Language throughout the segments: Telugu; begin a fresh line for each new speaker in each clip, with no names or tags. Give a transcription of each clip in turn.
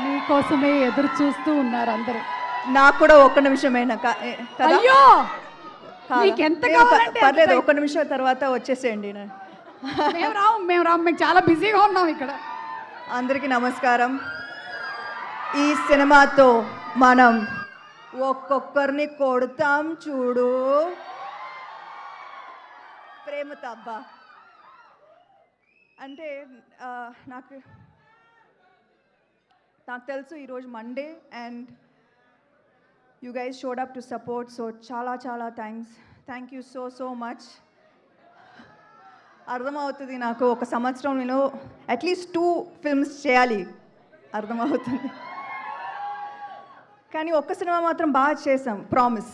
నీకోసమే ఎదురు చూస్తూ ఉన్నారు అందరూ.
నాకు కూడా ఒక్క నిమిషమేనా
అయ్యో నీకెంత కావాలంటే
పర్లేదు, ఒక్క నిమిషం తర్వాత వచ్చేసేయండి.
మేము రాము మేము చాలా బిజీగా ఉన్నాం ఇక్కడ.
అందరికీ నమస్కారం. ఈ సినిమాతో మనం ఒక్కొక్కరిని కొడతాం చూడు ప్రేమతో. అబ్బా అంటే నాకు తెలుసు ఈరోజు Monday and you guys showed up to support. So చాలా చాలా థ్యాంక్ యూ సో మచ్. అర్థమవుతుంది నాకు ఒక సంవత్సరం నేను అట్లీస్ట్ 2 ఫిల్మ్స్ చేయాలి, అర్థమవుతుంది. కానీ ఒక్క సినిమా మాత్రం బాగా చేసాం, ప్రామిస్.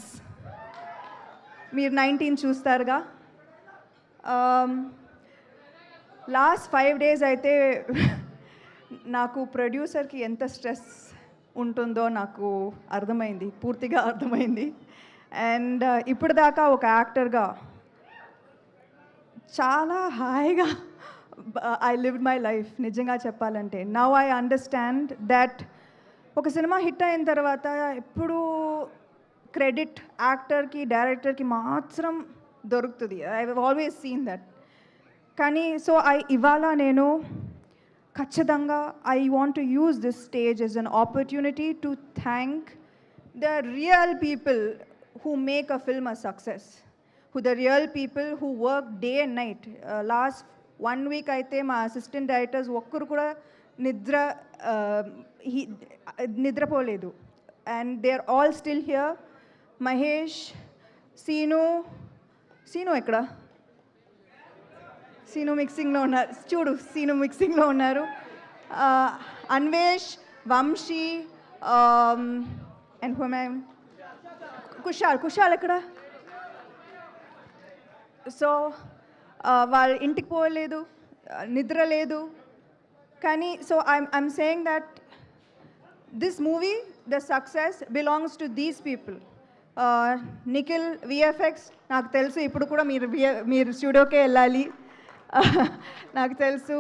మీరు 19 చూస్తారుగా. లాస్ట్ 5 days అయితే నాకు ప్రొడ్యూసర్కి ఎంత స్ట్రెస్ ఉంటుందో నాకు అర్థమైంది, పూర్తిగా అర్థమైంది. అండ్ ఇప్పుడు దాకా ఒక యాక్టర్గా చాలా హాయిగా ఐ లివ్డ్ మై లైఫ్, నిజంగా చెప్పాలంటే. నౌ ఐ అండర్స్టాండ్ దట్ ఒక సినిమా హిట్ అయిన తర్వాత ఎప్పుడు క్రెడిట్ యాక్టర్కి డైరెక్టర్కి మాత్రం దొరుకుతుంది. I have always seen that. కానీ సో ఇవాళ నేను ఖచ్చితంగా I want to use this stage as an opportunity to thank the real people who make a film a success, who the real people who work day and night. Last 1 week aithe ma assistant directors okkaru kuda nidra poledu and they are all still here. Mahesh, Seenu ekkada? Seenu mixing lo unnaru chudu, Seenu mixing lo unnaru. Anvesh, Vamshi, and who am I? Kushal ఎక్కడ? సో వాళ్ళ ఇంటికి పోలేదు, నిద్ర లేదు. కానీ so I'm saying that this movie the success belongs to these people. Nikhil VFX, నాకు తెలుసు ఇప్పుడు కూడా మీరు స్టూడియోకే వెళ్ళాలి. నాకు తెలుసు.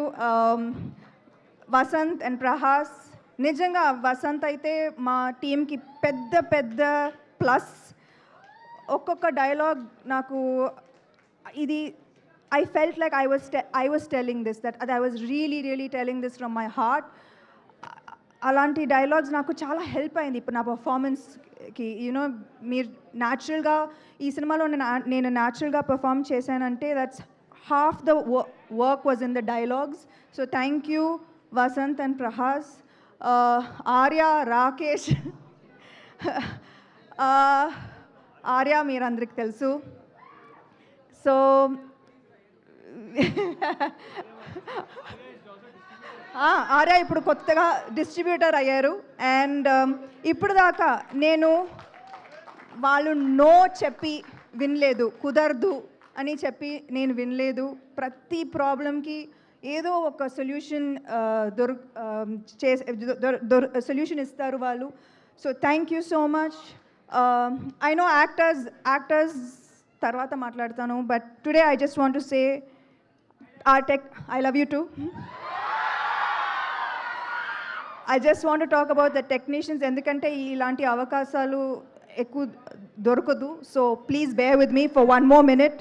వసంత్ అండ్ ప్రహాస్, నిజంగా వసంత్ అయితే మా టీంకి పెద్ద ప్లస్. ఒక్కొక్క డైలాగ్ నాకు ఇది I felt like I was telling this, that I was really telling this from my heart. అలాంటి డైలాగ్స్ నాకు చాలా హెల్ప్ అయింది ఇప్పుడు నా పర్ఫార్మెన్స్కి. యూనో మీరు న్యాచురల్గా ఈ సినిమాలో నేను న్యాచురల్గా పర్ఫామ్ చేశానంటే that's half the work was in the dialogues. So thank you Vasanth and Prahas. Arya, Rakesh. Arya మీరందరికి తెలుసు. సో ఆర్య ఇప్పుడు కొత్తగా డిస్ట్రిబ్యూటర్ అయ్యారు. అండ్ ఇప్పుడు దాకా నేను వాళ్ళు నో చెప్పి వినలేదు, కుదరదు అని చెప్పి నేను వినలేదు. ప్రతి ప్రాబ్లంకి ఏదో ఒక సొల్యూషన్ సొల్యూషన్ ఇస్తారు వాళ్ళు. So thank you so much. I know actors tarvata maatladtanu, but today I just want to say our tech, I love you too. I just want to talk about the technicians endukante ilanti avakasalu ekku dorukadu. So please bear with me for one more minute.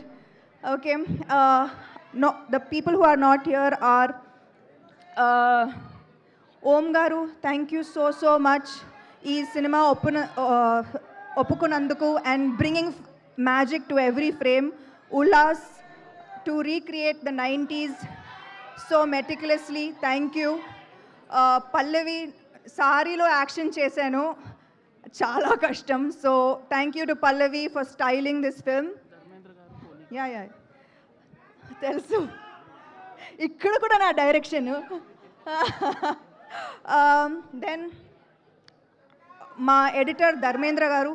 Okay. No, the people who are not here are Om garu, thank you so much. Ee cinema ఒప్పుకున్నందుకు and bringing magic to every frame. Ullas to recreate the 90s so meticulously, thank you. Pallavi, సారీలో యాక్షన్ చేశాను, చాలా కష్టం. So thank you to Pallavi for styling this film. Yeah తెలుసు, ఇక్కడ కూడా నా డైరెక్షన్. దెన్ మా ఎడిటర్ ధర్మేంద్ర గారు,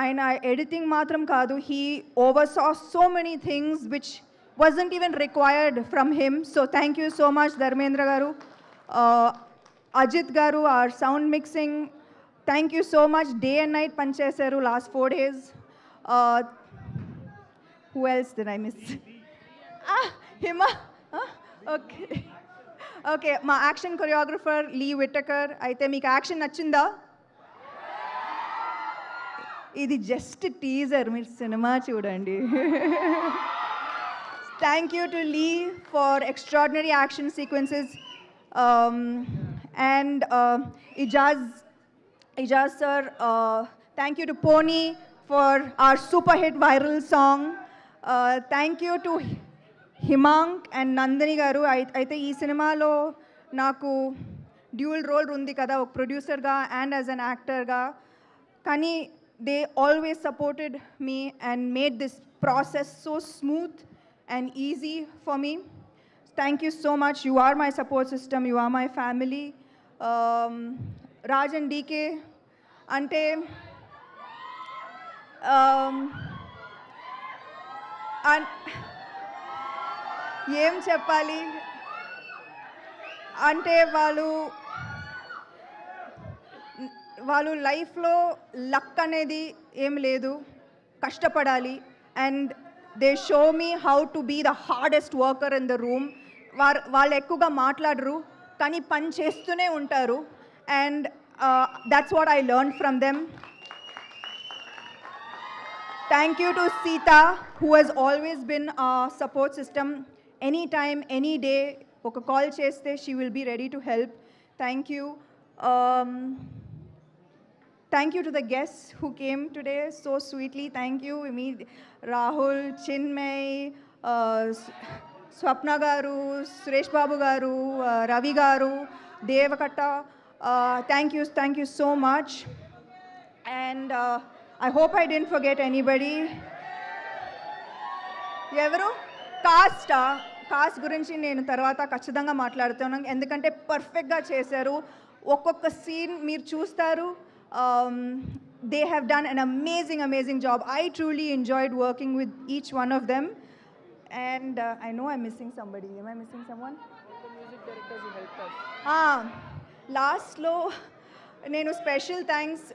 ఆయన ఎడిటింగ్ మాత్రం కాదు, he oversaw so many things which wasn't even required from him. So thank you so much Dharmendra garu. Ajit garu, our sound mixing, thank you so much. Day and night panchesaru last 4 days. Who else did I miss? Hima. Okay. Okay, మా యాక్షన్ కొరియోగ్రఫర్ లీ విట్టకర్. అయితే మీకు యాక్షన్ నచ్చిందా? ఇది జస్ట్ టీజర్, మీరు సినిమా చూడండి. Thank you to Lee for extraordinary action sequences and Ijaz sir, thank you to Pony for our super hit viral song. Thank you to Himang and Nandini garu. అయితే ఈ సినిమాలో నాకు డ్యూయల్ రోల్ ఉంది కదా, ఒక ప్రొడ్యూసర్గా అండ్ యాజ్ అన్ యాక్టర్గా. కానీ they always supported me and made this process so smooth and easy for me. Thank you so much. You are my support system, you are my family. Raj and DK అంటే ఏం చెప్పాలి అంటే వాళ్ళు లైఫ్లో లక్ అనేది ఏం లేదు, కష్టపడాలి. And they show me how to be the hardest worker in the room. వాళ్ళు ఎక్కువగా మాట్లాడరు కానీ పని చేస్తూనే ఉంటారు. And that's what I learned from them. Thank you to Sita, who has always been our support system. Anytime, any day, oka call cheste, she will be ready to help. Thank you. Thank you to the guests who came today so sweetly. Thank you. Rahul, Chinmay, Swapna garu, Suresh Babu garu, Ravi garu, Devakatta. Thank you so much. And I hope I didn't forget anybody. ఎవరు కాస్ట్ గురించి నేను తర్వాత ఖచ్చితంగా మాట్లాడుతున్నాను, ఎందుకంటే పర్ఫెక్ట్గా చేశారు. ఒక్కొక్క సీన్ మీరు చూస్తారు. They have done an amazing job. I truly enjoyed working with each one of them. And I know I'm missing somebody. Am I missing someone?
The music directors who helped us.
లాస్ట్లో నేను special thanks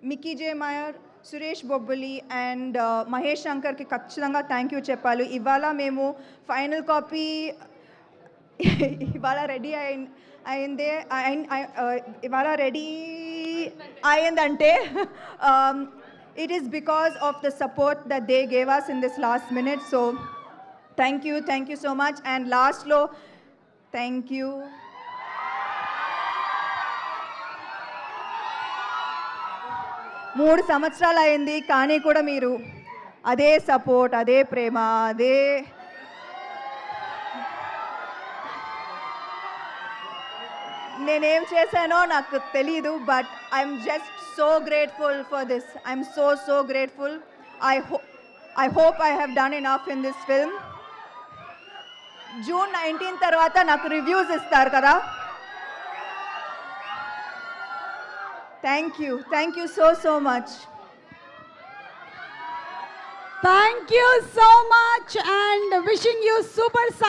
Mickey J Meyer, Suresh Bobbili and Mahesh శంకర్కి ఖచ్చితంగా థ్యాంక్ యూ చెప్పాలి. ఇవాళ మేము ఫైనల్ కాపీ ఇవాళ రెడీ అయిందంటే it is because of the support that they gave us in this last minute. So thank you so much. And last lo, thank you. 3 సంవత్సరాలు అయింది కానీ కూడా మీరు అదే సపోర్ట్, అదే ప్రేమ, అదే నేనేం చేశానో నాకు తెలీదు. But I'm just so grateful for this. I'm so grateful. I hope I have done enough in this film. June 19 తర్వాత నాకు రివ్యూస్ ఇస్తారు కదా. Thank you so much.
Thank you so much and wishing you super